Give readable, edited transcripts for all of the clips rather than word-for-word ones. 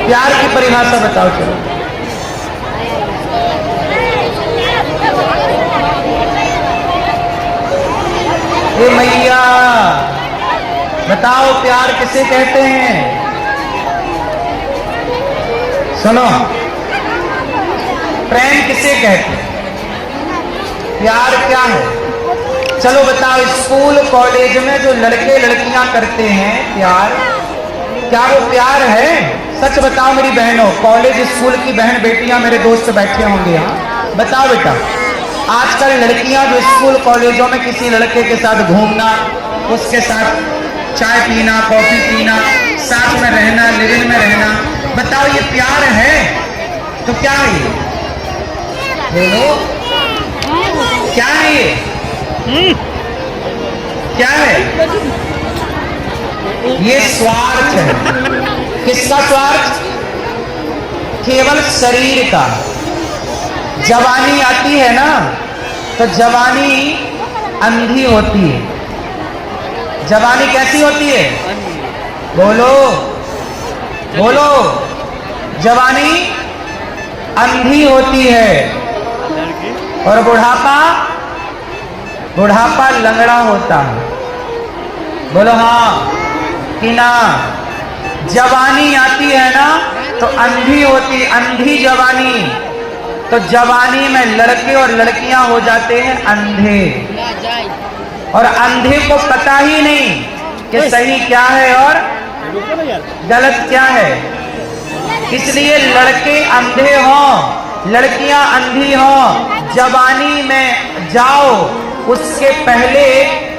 प्यार की परिभाषा बताओ चलो। ये मैया बताओ प्यार किसे कहते हैं? सुनो, प्रेम किसे कहते हैं? प्यार क्या है? चलो बताओ, स्कूल कॉलेज में जो लड़के लड़कियां करते हैं प्यार, क्या वो प्यार है? सच बताओ मेरी बहनों, कॉलेज स्कूल की बहन बेटियां मेरे दोस्त बैठे होंगे यहाँ, बताओ बेटा, आजकल लड़कियां जो स्कूल कॉलेजों में किसी लड़के के साथ घूमना, उसके साथ चाय पीना, कॉफी पीना, साथ में रहना, लिविंग में रहना, बताओ ये प्यार है? तो क्या है ये? बोलो, क्या है ये? क्या है ये? स्वार्थ है। किसका स्वार्थ? केवल शरीर का। जवानी आती है ना, तो जवानी अंधी होती है। जवानी कैसी होती है? बोलो बोलो, जवानी अंधी होती है। और बुढ़ापा, बुढ़ापा लंगड़ा होता है। बोलो हाँ कि ना? जवानी आती है ना तो अंधी होती, अंधी जवानी। तो जवानी में लड़के और लड़कियां हो जाते हैं अंधे, और अंधे को पता ही नहीं कि सही क्या है और गलत क्या है। इसलिए लड़के अंधे हों, लड़कियां अंधी हों, जवानी में जाओ उसके पहले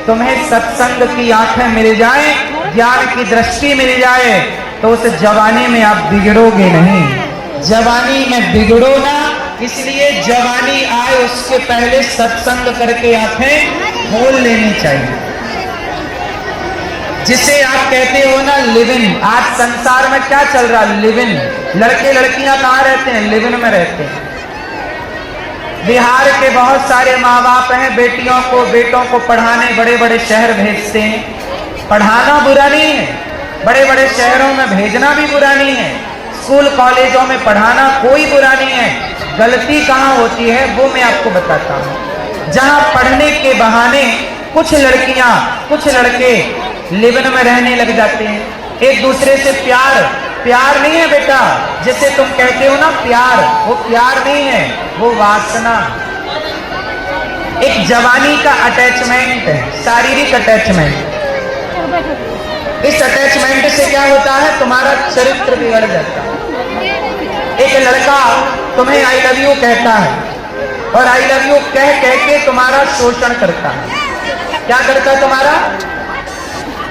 तुम्हें सत्संग की आंखें मिल जाए, ज्ञान की दृष्टि मिल जाए, तो उस जवानी में आप बिगड़ोगे नहीं। जवानी में बिगड़ो ना, इसलिए जवानी आए उसके पहले सत्संग करके आंखें खोल लेनी चाहिए। जिसे आप कहते हो ना लिविंग, आज संसार में क्या चल रहा है? लिविंग। लड़के लड़कियां कहाँ रहते हैं? लिविंग में रहते हैं। बिहार के बहुत सारे माँ बाप हैं, बेटियों को बेटों को पढ़ाने बड़े बड़े शहर भेजते हैं। पढ़ाना बुरा नहीं है, बड़े बड़े शहरों में भेजना भी बुरा नहीं है, स्कूल कॉलेजों में पढ़ाना कोई बुरा नहीं है। गलती कहाँ होती है वो मैं आपको बताता हूँ। जहाँ पढ़ने के बहाने कुछ लड़कियां कुछ लड़के लिविंग में रहने लग जाते हैं, एक दूसरे से प्यार। प्यार नहीं है बेटा, जिसे तुम कहते हो ना प्यार, वो प्यार नहीं है, वो वासना। एक जवानी का अटैचमेंट है, शारीरिक अटैचमेंट। इस अटैचमेंट से क्या होता है? तुम्हारा चरित्र बिगड़ जाता है। एक लड़का तुम्हें आई लव यू कहता है, और आई लव यू कह कह के तुम्हारा शोषण करता है। क्या करता है तुम्हारा?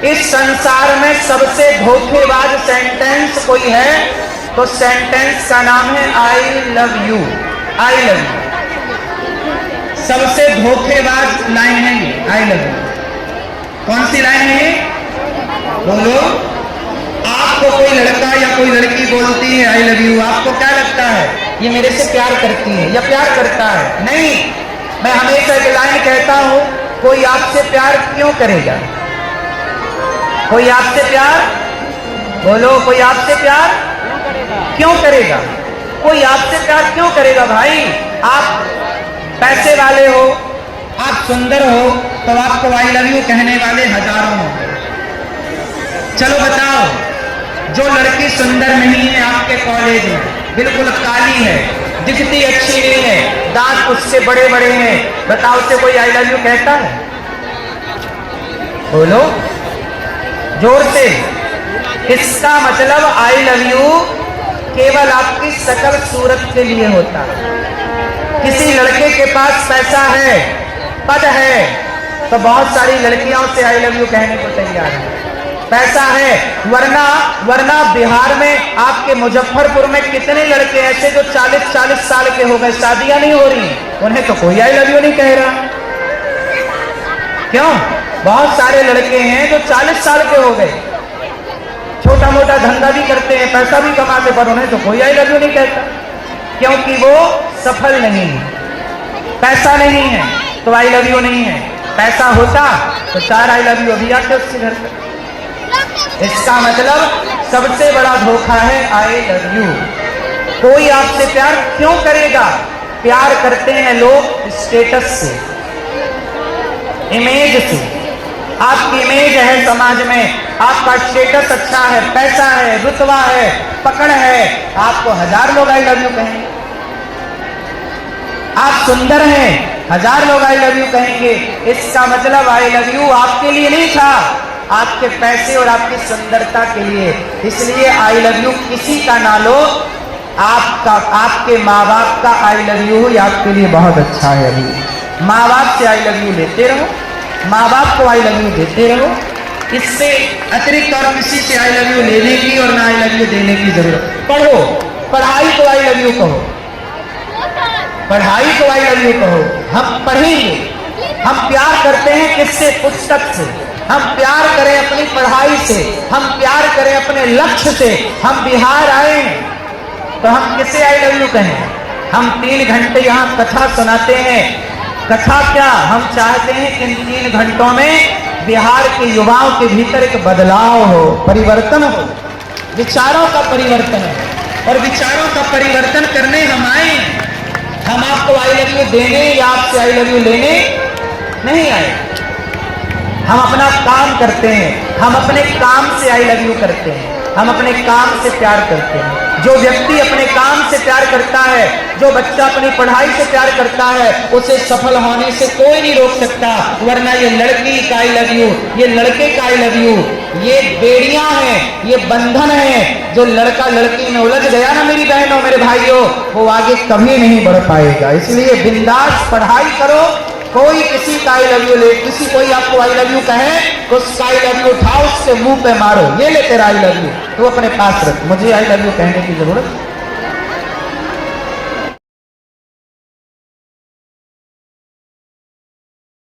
इस संसार में सबसे धोखेबाज सेंटेंस कोई है तो सेंटेंस का नाम है I love you. I love you सबसे धोखेबाज लाइन है ये, आई लव यू। कौन सी लाइन है ये? बोलो। आपको कोई लड़का या कोई लड़की बोलती है आई लव यू, आपको क्या लगता है? ये मेरे से प्यार करती है या प्यार करता है? नहीं। मैं हमेशा एक लाइन कहता हूं, कोई आपसे प्यार क्यों करेगा? कोई आपसे प्यार, बोलो, कोई आपसे प्यार क्यों करेगा? कोई आपसे प्यार क्यों करेगा भाई? आप पैसे वाले हो, आप सुंदर हो, तो आपको आई लव यू कहने वाले हजारों हो। चलो बताओ, जो लड़की सुंदर नहीं है आपके कॉलेज में, बिल्कुल काली है, दिखती अच्छी नहीं है, दांत उससे बड़े बड़े हैं, बताओ उसे कोई आई लव यू कहता है? बोलो जोर से। इसका मतलब आई लव यू केवल आपकी शकल सूरत के लिए होता है। किसी लड़के के पास पैसा है, पद है, तो बहुत सारी लड़कियां उसे आई लव यू कहने को तैयार है। पैसा है, वरना बिहार में आपके मुजफ्फरपुर में कितने लड़के ऐसे जो 40-40 साल के हो गए, शादियां नहीं हो रही, उन्हें तो कोई आई लव यू नहीं कह रहा। क्यों? बहुत सारे लड़के हैं जो 40 साल के हो गए, छोटा मोटा धंधा भी करते हैं, पैसा भी कमाते, पर उन्हें तो कोई आई लव यू नहीं कहता, क्योंकि वो सफल नहीं है। पैसा नहीं है तो आई लव यू नहीं है, पैसा होता तो 4 आई लव यू अभी आते उसके घर पर। इसका मतलब सबसे बड़ा धोखा है आई लव यू। कोई आपसे प्यार क्यों करेगा? प्यार करते हैं लोग स्टेटस से, इमेज से। आपकी इमेज है समाज में, आपका स्टेटस अच्छा है, पैसा है, रुतबा है, पकड़ है, आपको 1000 लोग आई लव यू कहेंगे। आप सुंदर हैं, 1000 लोग आई लव यू कहेंगे। इसका मतलब आई लव यू आपके लिए नहीं था, आपके पैसे और आपकी सुंदरता के लिए। इसलिए आई लव यू किसी का ना लो, आपका, आपके माँ बाप का आई लव यू हो, आपके लिए बहुत अच्छा है। अभी माँ बाप से आई लव यू लेते रहो, माँ बाप को आई लव यू देते रहो। इससे अतिरिक्त और किसी से आई लव यू लेने की और ना आई लव यू देने की जरूरत। पढ़ो, पढ़ाई को आई लव यू कहो, पढ़ाई को आई लव यू कहो। हम पढ़ेंगे, हम प्यार करते हैं किससे? पुस्तक से। हम प्यार करें अपनी पढ़ाई से, हम प्यार करें अपने लक्ष्य से। हम बिहार आए तो हम किसे आई लव यू कहें? हम 3 घंटे यहाँ कथा सुनाते हैं। कथा क्या? हम चाहते हैं कि इन 3 घंटों में बिहार के युवाओं के भीतर एक बदलाव हो, परिवर्तन हो, विचारों का परिवर्तन हो। और विचारों का परिवर्तन करने हम आए। हम आपको आई लव यू देने या आपसे आई लव यू लेने नहीं आए। हम अपना काम करते हैं, हम अपने काम से आई लव यू करते हैं, हम अपने काम से प्यार करते हैं। जो व्यक्ति अपने काम से प्यार करता है, जो बच्चा अपनी पढ़ाई से प्यार करता है, उसे सफल होने से कोई नहीं रोक सकता। वरना ये लड़की का आई लव यू, ये लड़के का आई लव यू, ये बेड़ियां हैं, ये बंधन है। जो लड़का लड़की में उलझ गया ना मेरी बहनों, मेरे भाइयों, वो आगे कभी नहीं बढ़ पाएगा। इसलिए बिंदास पढ़ाई करो। कोई किसी का आई लव यू ले, किसी कोई आपको आई लव यू कहे, उसका आई लव यू उठाओ, उसके मुंह पे मारो, ये ले तेरा आई लव यू, तो अपने पास रख, मुझे आई लव यू कहने की जरूरत